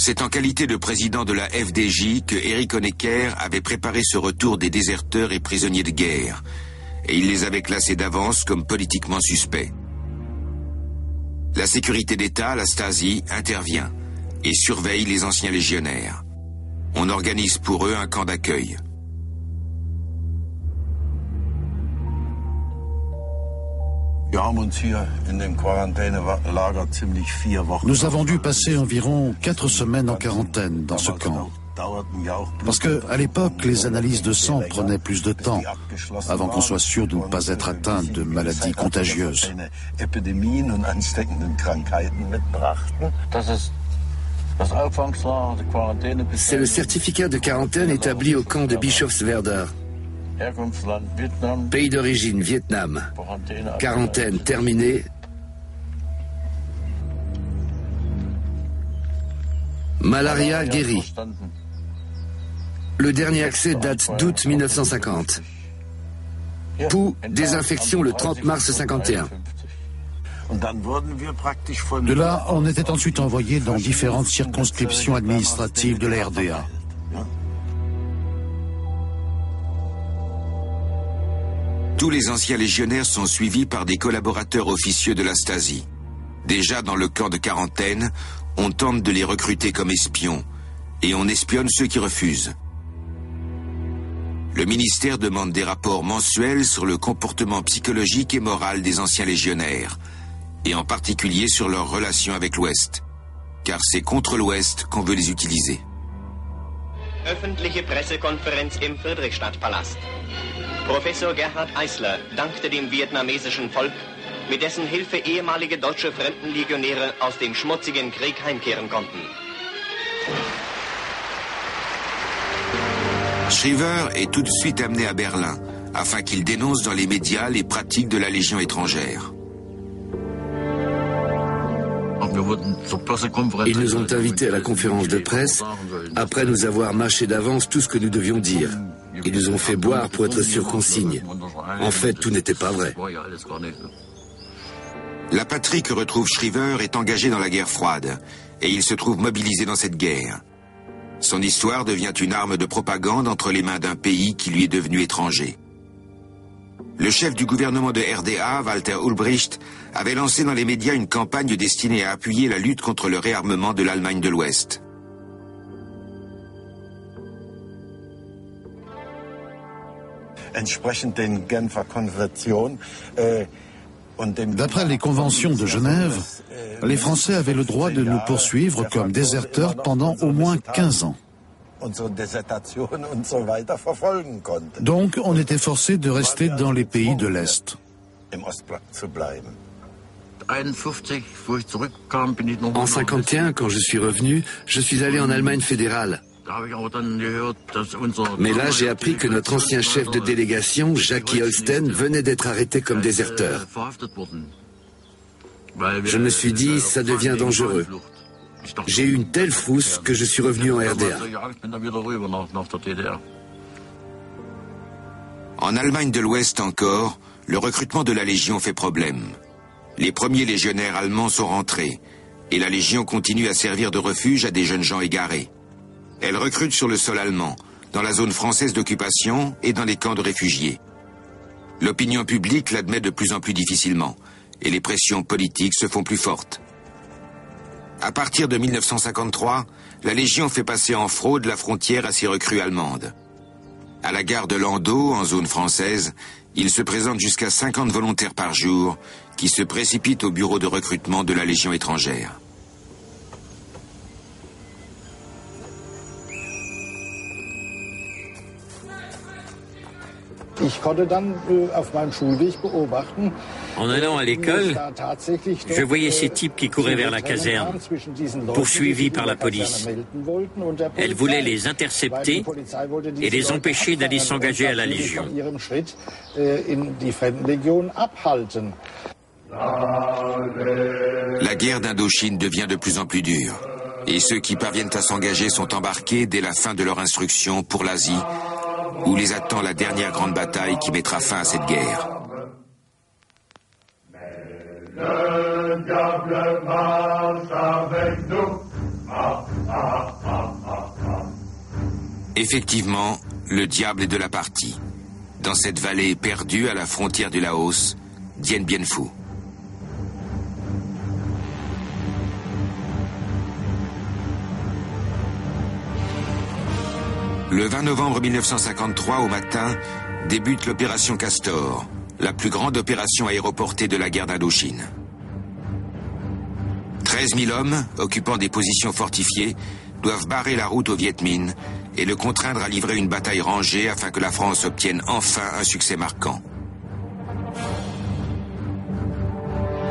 C'est en qualité de président de la FDJ que Éric Honecker avait préparé ce retour des déserteurs et prisonniers de guerre, et il les avait classés d'avance comme politiquement suspects. La sécurité d'État, la Stasi, intervient et surveille les anciens légionnaires. On organise pour eux un camp d'accueil. Nous avons dû passer environ 4 semaines en quarantaine dans ce camp. Parce que, à l'époque, les analyses de sang prenaient plus de temps avant qu'on soit sûr de ne pas être atteint de maladies contagieuses. C'est le certificat de quarantaine établi au camp de Bischofswerder. Pays d'origine, Vietnam. Quarantaine terminée. Malaria guérie. Le dernier accès date d'août 1950. Pouls, désinfection le 30 mars 51. De là, on était ensuite envoyé dans différentes circonscriptions administratives de la RDA. Tous les anciens légionnaires sont suivis par des collaborateurs officieux de la Stasi. Déjà dans le camp de quarantaine, on tente de les recruter comme espions, et on espionne ceux qui refusent. Le ministère demande des rapports mensuels sur le comportement psychologique et moral des anciens légionnaires, et en particulier sur leurs relations avec l'Ouest, car c'est contre l'Ouest qu'on veut les utiliser. Öffentliche Pressekonferenz im Friedrichstadtpalast. Professor Gerhard Eisler dankte dem vietnamesischen Volk, mit dessen Hilfe ehemalige deutsche Fremdenlegionäre aus dem schmutzigen Krieg heimkehren konnten. Schriever est tout de suite amené à Berlin, afin qu'il dénonce dans les médias les pratiques de la Légion étrangère. Ils nous ont invités à la conférence de presse, après nous avoir mâché d'avance tout ce que nous devions dire. Ils nous ont fait boire pour être sur consigne. En fait, tout n'était pas vrai. La patrie que retrouve Schriever est engagée dans la guerre froide, et il se trouve mobilisé dans cette guerre. Son histoire devient une arme de propagande entre les mains d'un pays qui lui est devenu étranger. Le chef du gouvernement de RDA, Walter Ulbricht, avait lancé dans les médias une campagne destinée à appuyer la lutte contre le réarmement de l'Allemagne de l'Ouest. D'après les conventions de Genève, les Français avaient le droit de nous poursuivre comme déserteurs pendant au moins 15 ans. Donc, on était forcé de rester dans les pays de l'Est. En 51, quand je suis revenu, je suis allé en Allemagne fédérale. Mais là, j'ai appris que notre ancien chef de délégation, Jackie Holsten, venait d'être arrêté comme déserteur. Je me suis dit, ça devient dangereux. J'ai eu une telle frousse que je suis revenu en RDA. En Allemagne de l'Ouest encore, le recrutement de la Légion fait problème. Les premiers légionnaires allemands sont rentrés, et la Légion continue à servir de refuge à des jeunes gens égarés. Elle recrute sur le sol allemand, dans la zone française d'occupation et dans les camps de réfugiés. L'opinion publique l'admet de plus en plus difficilement, et les pressions politiques se font plus fortes. À partir de 1953, la Légion fait passer en fraude la frontière à ses recrues allemandes. À la gare de Landau, en zone française, il se présente jusqu'à 50 volontaires par jour qui se précipitent au bureau de recrutement de la Légion étrangère. En allant à l'école, je voyais ces types qui couraient vers la caserne, poursuivis par la police. Elle voulait les intercepter et les empêcher d'aller s'engager à la Légion. La guerre d'Indochine devient de plus en plus dure, et ceux qui parviennent à s'engager sont embarqués dès la fin de leur instruction pour l'Asie, où les attend la dernière grande bataille qui mettra fin à cette guerre. Le diable marche avec nous. Effectivement, le diable est de la partie. Dans cette vallée perdue à la frontière du Laos, Dien Bien Phu. Le 20 novembre 1953, au matin, débute l'opération Castor, la plus grande opération aéroportée de la guerre d'Indochine. 13 000 hommes, occupant des positions fortifiées, doivent barrer la route au Viet Minh et le contraindre à livrer une bataille rangée afin que la France obtienne enfin un succès marquant.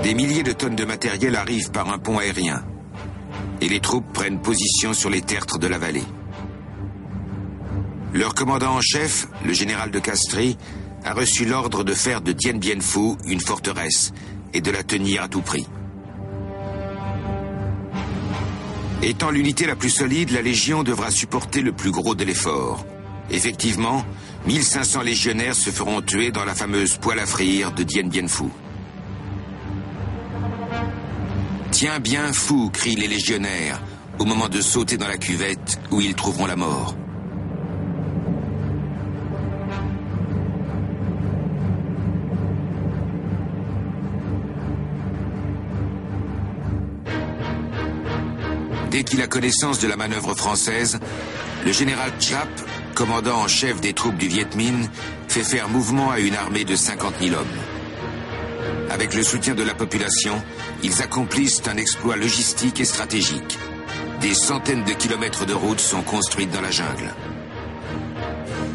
Des milliers de tonnes de matériel arrivent par un pont aérien et les troupes prennent position sur les tertres de la vallée. Leur commandant en chef, le général de Castries, a reçu l'ordre de faire de Dien Bien Phu une forteresse et de la tenir à tout prix. Étant l'unité la plus solide, la Légion devra supporter le plus gros de l'effort. Effectivement, 1500 légionnaires se feront tuer dans la fameuse poêle à frire de Dien Bien Phu. « Tiens bien, Phu !» crient les légionnaires au moment de sauter dans la cuvette où ils trouveront la mort. Dès qu'il a connaissance de la manœuvre française, le général Giap, commandant en chef des troupes du Viet Minh, fait faire mouvement à une armée de 50 000 hommes. Avec le soutien de la population, ils accomplissent un exploit logistique et stratégique. Des centaines de kilomètres de routes sont construites dans la jungle.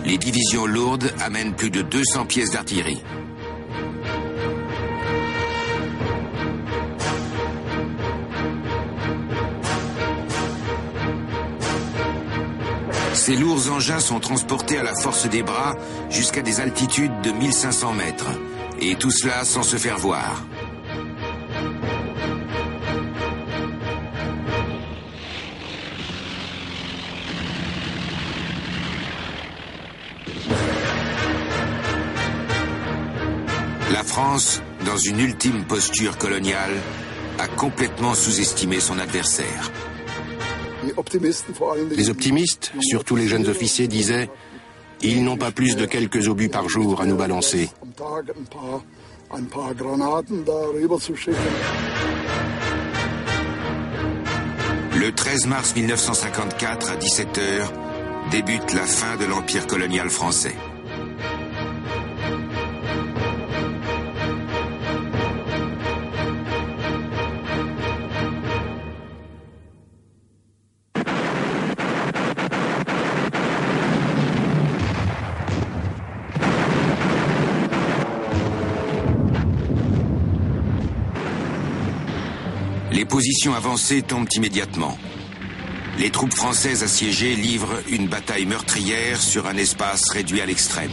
Les divisions lourdes amènent plus de 200 pièces d'artillerie. Ces lourds engins sont transportés à la force des bras jusqu'à des altitudes de 1500 mètres. Et tout cela sans se faire voir. La France, dans une ultime posture coloniale, a complètement sous-estimé son adversaire. Les optimistes, surtout les jeunes officiers, disaient « Ils n'ont pas plus de quelques obus par jour à nous balancer. » Le 13 mars 1954, à 17h, débute la fin de l'Empire colonial français. Les positions avancées tombent immédiatement. Les troupes françaises assiégées livrent une bataille meurtrière sur un espace réduit à l'extrême.